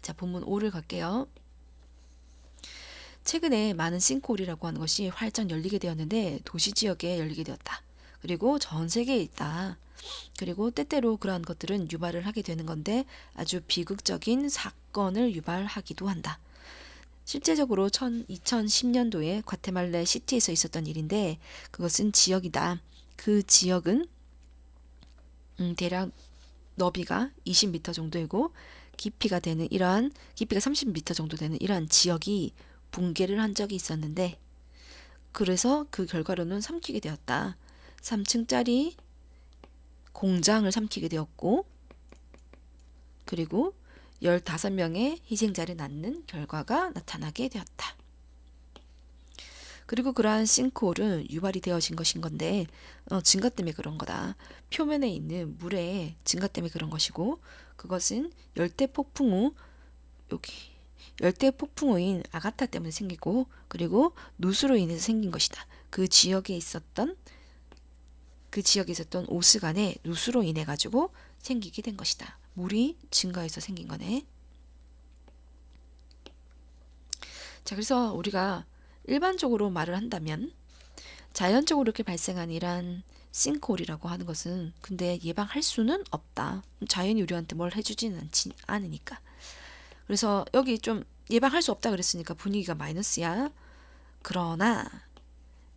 자, 본문 5를 갈게요. 최근에 많은 싱크홀이라고 하는 것이 활짝 열리게 되었는데 도시 지역에 열리게 되었다. 그리고 전 세계에 있다. 그리고 때때로 그러한 것들은 유발을 하게 되는 건데 아주 비극적인 사건을 유발하기도 한다. 실제적으로 2010년도에 과테말라 시티에서 있었던 일인데 그것은 지역이다. 그 지역은 대략 너비가 20m 정도이고 깊이가 30m 정도 되는 이러한 지역이 붕괴를 한 적이 있었는데 그래서 그 결과로는 삼키게 되었다. 3층짜리 공장을 삼키게 되었고, 그리고 15명의 희생자를 낳는 결과가 나타나게 되었다. 그리고 그러한 싱크홀은 유발이 되어진 것인 건데 증가 때문에 그런 거다. 표면에 있는 물의 증가 때문에 그런 것이고, 그것은 열대 폭풍 후 여기 열대 폭풍우인 아가타 때문에 생기고, 그리고 누수로 인해서 생긴 것이다. 그 지역에 있었던 오스간의 누수로 인해 가지고 생기게 된 것이다. 물이 증가해서 생긴 거네. 자, 그래서 우리가 일반적으로 말을 한다면 자연적으로 이렇게 발생한 이러한 싱크홀이라고 하는 것은 근데 예방할 수는 없다. 자연이 우리한테 뭘 해주지는 않으니까. 그래서 여기 좀 예방할 수 없다 그랬으니까 분위기가 마이너스야. 그러나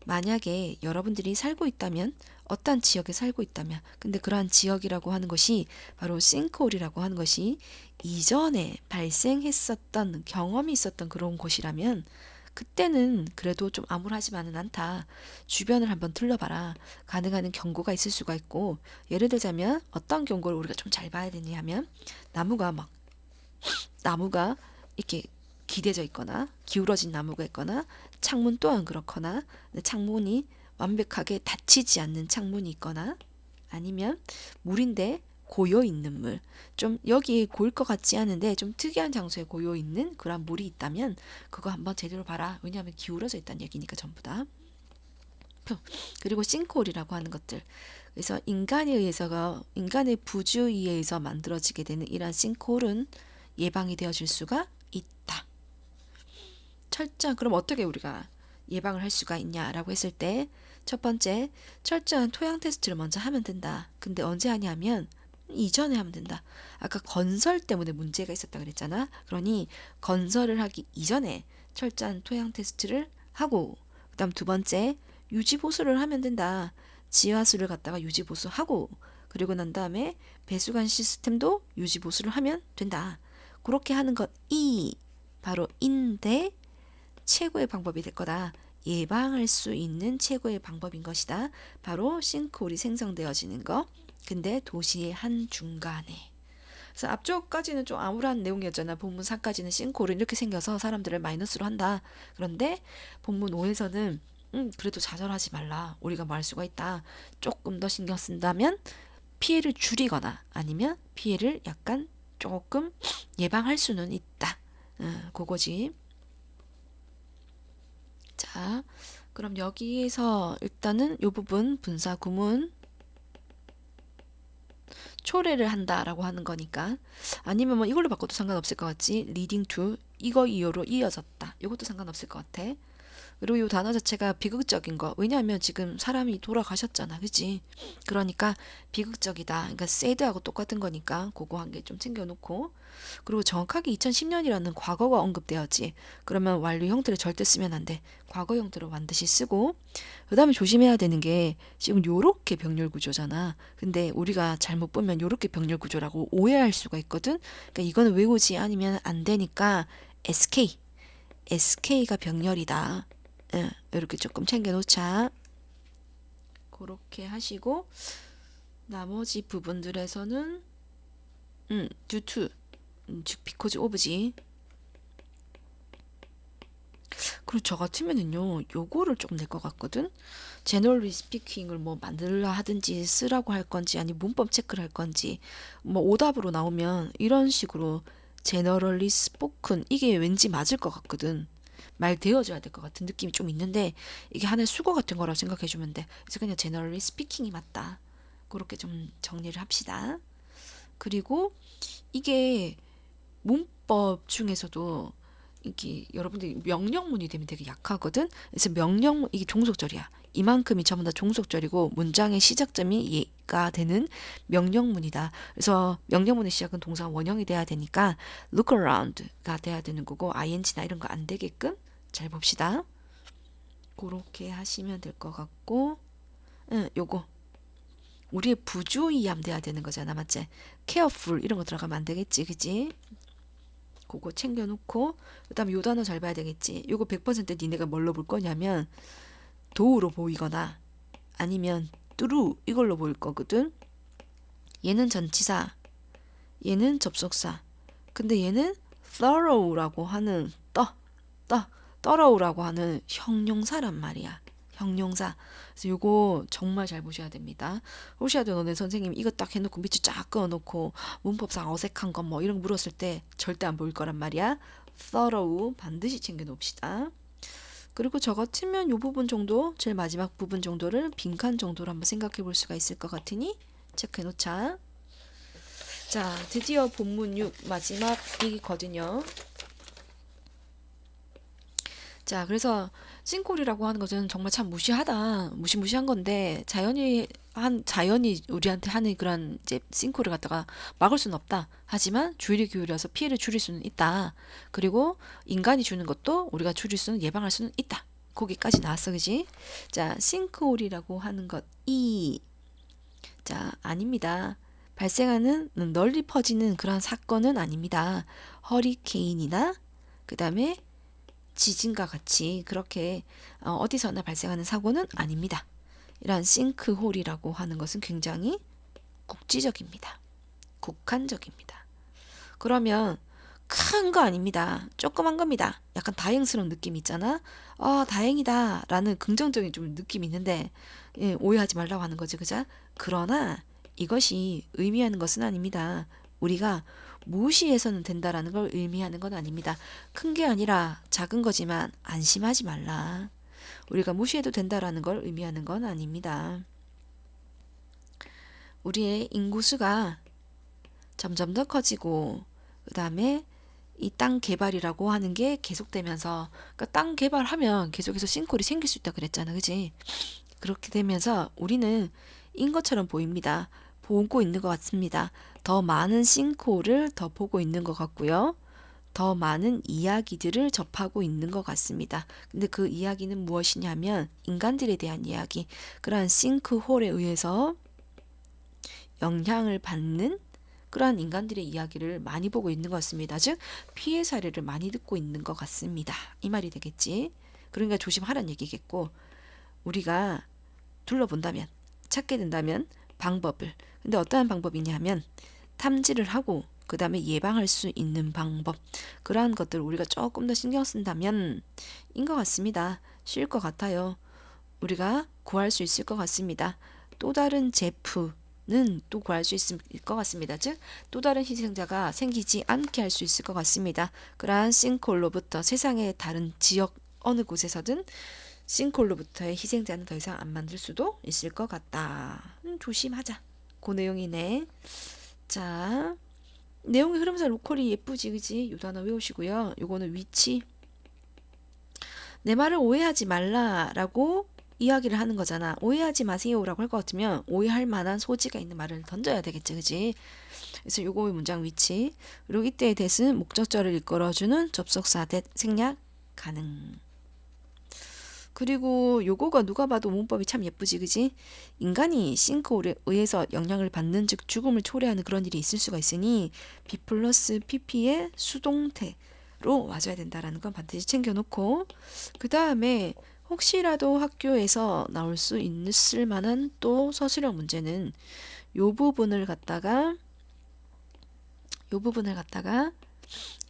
만약에 여러분들이 살고 있다면, 어떤 지역에 살고 있다면, 근데 그러한 지역이라고 하는 것이 바로 싱크홀이라고 하는 것이 이전에 발생했었던 경험이 있었던 그런 곳이라면 그때는 그래도 좀 암울하지만은 않다. 주변을 한번 둘러봐라. 가능한 경고가 있을 수가 있고, 예를 들자면 어떤 경고를 우리가 좀 잘 봐야 되냐 하면 나무가 이렇게 기대져 있거나 기울어진 나무가 있거나, 창문 또한 그렇거나, 창문이 완벽하게 닫히지 않는 창문이 있거나, 아니면 물인데 고여 있는 물, 좀 여기 고일 것 같지 않은데 좀 특이한 장소에 고여 있는 그런 물이 있다면 그거 한번 제대로 봐라. 왜냐하면 기울어져 있다는 얘기니까 전부 다. 그리고 싱크홀이라고 하는 것들, 그래서 인간의 부주의에 의해서 만들어지게 되는 이러한 싱크홀은 예방이 되어질 수가 있다. 그럼 어떻게 우리가 예방을 할 수가 있냐라고 했을 때, 첫 번째, 철저한 토양 테스트를 먼저 하면 된다. 근데 언제 하냐면 이전에 하면 된다. 아까 건설 때문에 문제가 있었다 그랬잖아. 그러니 건설을 하기 이전에 철저한 토양 테스트를 하고, 그다음 두 번째, 유지 보수를 하면 된다. 지하수를 갖다가 유지 보수하고, 그리고 난 다음에 배수관 시스템도 유지 보수를 하면 된다. 그렇게 하는 것이 바로 인데 최고의 방법이 될 거다. 예방할 수 있는 최고의 방법인 것이다. 바로 싱크홀이 생성되어지는 거. 근데 도시의 한 중간에. 그래서 앞쪽까지는 좀 암울한 내용이었잖아. 본문 4까지는 싱크홀은 이렇게 생겨서 사람들을 마이너스로 한다. 그런데 본문 5에서는 그래도 좌절하지 말라. 우리가 뭐 할 수가 있다. 조금 더 신경 쓴다면 피해를 줄이거나 아니면 피해를 약간 조금 예방할 수는 있다. 그거지. 자, 그럼 여기에서 일단은 이 부분 분사 구문 초래를 한다라고 하는 거니까, 아니면 뭐 이걸로 바꿔도 상관없을 것 같지. leading to 이거 이유로 이어졌다. 이것도 상관없을 것 같아. 그리고 이 단어 자체가 비극적인 거. 왜냐하면 지금 사람이 돌아가셨잖아. 그치? 그러니까 비극적이다. 그러니까 sad하고 똑같은 거니까 그거 한 개 좀 챙겨놓고. 그리고 정확하게 2010년이라는 과거가 언급되었지. 그러면 완료 형태를 절대 쓰면 안 돼. 과거 형태로 반드시 쓰고. 그 다음에 조심해야 되는 게 지금 요렇게 병렬 구조잖아. 근데 우리가 잘못 보면 요렇게 병렬 구조라고 오해할 수가 있거든. 그러니까 이거는 외우지 않으면 안 되니까 SK가 병렬이다. 이렇게 조금 챙겨 놓자. 그렇게 하시고 나머지 부분들에서는 due to 즉 because of지. 그리고 저 같으면은요 요거를 조금 낼 것 같거든. generally speaking을 뭐 만들라 하든지 쓰라고 할 건지, 아니 문법 체크를 할 건지, 뭐 오답으로 나오면 이런 식으로 generally spoken 이게 왠지 맞을 것 같거든. 말 되어줘야 될 것 같은 느낌이 좀 있는데 이게 하나의 수거 같은 거라고 생각해 주면 돼. 그래서 그냥 generally speaking이 맞다. 그렇게 좀 정리를 합시다. 그리고 이게 문법 중에서도 이게 여러분들이 명령문이 되면 되게 약하거든. 그래서 명령문 이게 종속절이야. 이만큼이 전부 다 종속절이고 문장의 시작점이 얘가 되는 명령문이다. 그래서 명령문의 시작은 동사 원형이 돼야 되니까 look around가 돼야 되는 거고 ing나 이런 거 안 되게끔 잘 봅시다. 그렇게 하시면 될 것 같고, 요거 우리의 부주의함 돼야 되는 거잖아, 맞지? careful 이런 거 들어가면 안 되겠지, 그지? 그거 챙겨놓고, 그다음에 요 단어 잘 봐야 되겠지. 요거 100% 니네가 뭘로 볼 거냐면 도우로 보이거나 아니면 through 이걸로 보일 거거든. 얘는 전치사, 얘는 접속사. 근데 얘는 thorough라고 하는 thorough라고 하는 형용사란 말이야. 형용사. 그래서 요거 정말 잘 보셔야 됩니다. 혹시라도 너네 선생님이 이거 딱 해놓고 밑에 쫙 그어놓고 문법상 어색한 건 뭐 이런 거 물었을 때 절대 안 보일 거란 말이야. thorough 반드시 챙겨 놓읍시다. 그리고 저 같으면 요 부분 정도, 제일 마지막 부분 정도를 빈칸 정도로 한번 생각해 볼 수가 있을 것 같으니 체크해 놓자. 자, 드디어 본문 6 마지막이거든요. 자, 그래서 싱콜이라고 하는 것은 정말 참 무시무시한 건데 자연이 우리한테 하는 그런 이제 싱콜을 갖다가 막을 수는 없다. 하지만 주의를 기울여서 피해를 줄일 수는 있다. 그리고 인간이 주는 것도 우리가 줄일 수는 예방할 수는 있다. 거기까지 나왔어, 그지? 자, 싱크홀이라고 하는 자, 아닙니다. 발생하는 널리 퍼지는 그런 사건은 아닙니다. 허리케인이나 그 다음에 지진과 같이 그렇게 어디서나 발생하는 사고는 아닙니다. 이러한 싱크홀이라고 하는 것은 굉장히 국지적입니다. 국한적입니다. 그러면 큰 거 아닙니다. 조그만 겁니다. 약간 다행스러운 느낌 있잖아. 다행이다 라는 긍정적인 좀 느낌이 있는데 예, 오해하지 말라고 하는 거지, 그죠? 그러나 이것이 의미하는 것은 아닙니다. 우리가 무시해서는 된다라는 걸 의미하는 건 아닙니다. 큰 게 아니라 작은 거지만 안심하지 말라. 우리가 무시해도 된다라는 걸 의미하는 건 아닙니다. 우리의 인구수가 점점 더 커지고 그 다음에 이 땅 개발이라고 하는 게 계속되면서 그러니까 땅 개발하면 계속해서 싱크홀이 생길 수 있다 그랬잖아, 그지? 그렇게 되면서 우리는 인 것처럼 보입니다. 보고 있는 것 같습니다. 더 많은 싱크홀을 더 보고 있는 것 같고요. 더 많은 이야기들을 접하고 있는 것 같습니다. 근데 그 이야기는 무엇이냐면 인간들에 대한 이야기. 그러한 싱크홀에 의해서 영향을 받는 그러한 인간들의 이야기를 많이 보고 있는 것 같습니다. 즉 피해 사례를 많이 듣고 있는 것 같습니다. 이 말이 되겠지. 그러니까 조심하라는 얘기겠고 우리가 둘러본다면 찾게 된다면 방법을 근데 어떠한 방법이냐면 탐지를 하고 그 다음에 예방할 수 있는 방법 그러한 것들을 우리가 조금 더 신경 쓴다면 인 것 같습니다. 쉬울 것 같아요. 우리가 구할 수 있을 것 같습니다. 또 다른 제프는 또 구할 수 있을 것 같습니다. 즉 또 다른 희생자가 생기지 않게 할 수 있을 것 같습니다. 그러한 싱크홀로부터 세상의 다른 지역 어느 곳에서든 싱크홀로부터의 희생자는 더 이상 안 만들 수도 있을 것 같다. 조심하자. 그 내용이네. 자, 내용의 흐름상 로컬이 예쁘지, 그지? 요 단어 외우시고요. 요거는 위치. 내 말을 오해하지 말라라고 이야기를 하는 거잖아. 오해하지 마세요라고 할 것 같으면 오해할 만한 소지가 있는 말을 던져야 되겠지, 그지? 그래서 요거의 문장 위치. 그리고 이때의 that은 목적절을 이끌어주는 접속사 that 생략 가능. 그리고 요거가 누가 봐도 문법이 참 예쁘지, 그지? 인간이 싱크홀에 의해서 영향을 받는 즉 죽음을 초래하는 그런 일이 있을 수가 있으니 B 플러스 PP의 수동태로 와줘야 된다라는 건 반드시 챙겨놓고 그 다음에 혹시라도 학교에서 나올 수 있을 만한 또 서술형 문제는 요 부분을 갖다가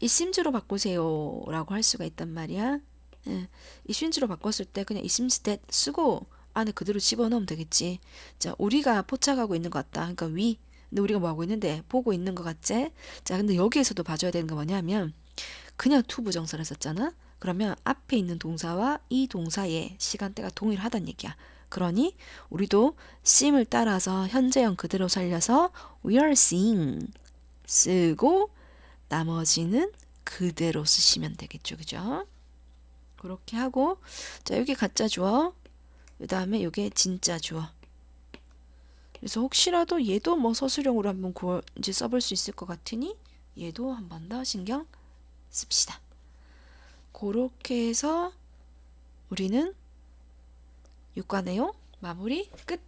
이심즈로 바꾸세요 라고 할 수가 있단 말이야. 예, 이심즈로 바꿨을 때 그냥 이심즈 that 쓰고 안에 그대로 집어넣으면 되겠지. 자, 우리가 포착하고 있는 것 같다. 그러니까 위. 근데 우리가 뭐 하고 있는데 보고 있는 것 같지? 자, 근데 여기에서도 봐줘야 되는 거 뭐냐면 그냥 to 부정사를 썼잖아. 그러면 앞에 있는 동사와 이 동사의 시간대가 동일하단 얘기야. 그러니 우리도 seem을 따라서 현재형 그대로 살려서 we are seeing 쓰고 나머지는 그대로 쓰시면 되겠죠. 그죠? 그렇게 하고 자, 여기 가짜 주어 그 다음에 이게 진짜 주어. 그래서 혹시라도 얘도 뭐 서술형으로 한번 이제 써볼 수 있을 것 같으니 얘도 한 번 더 신경 씁시다. 그렇게 해서 우리는 육과 내용 마무리 끝.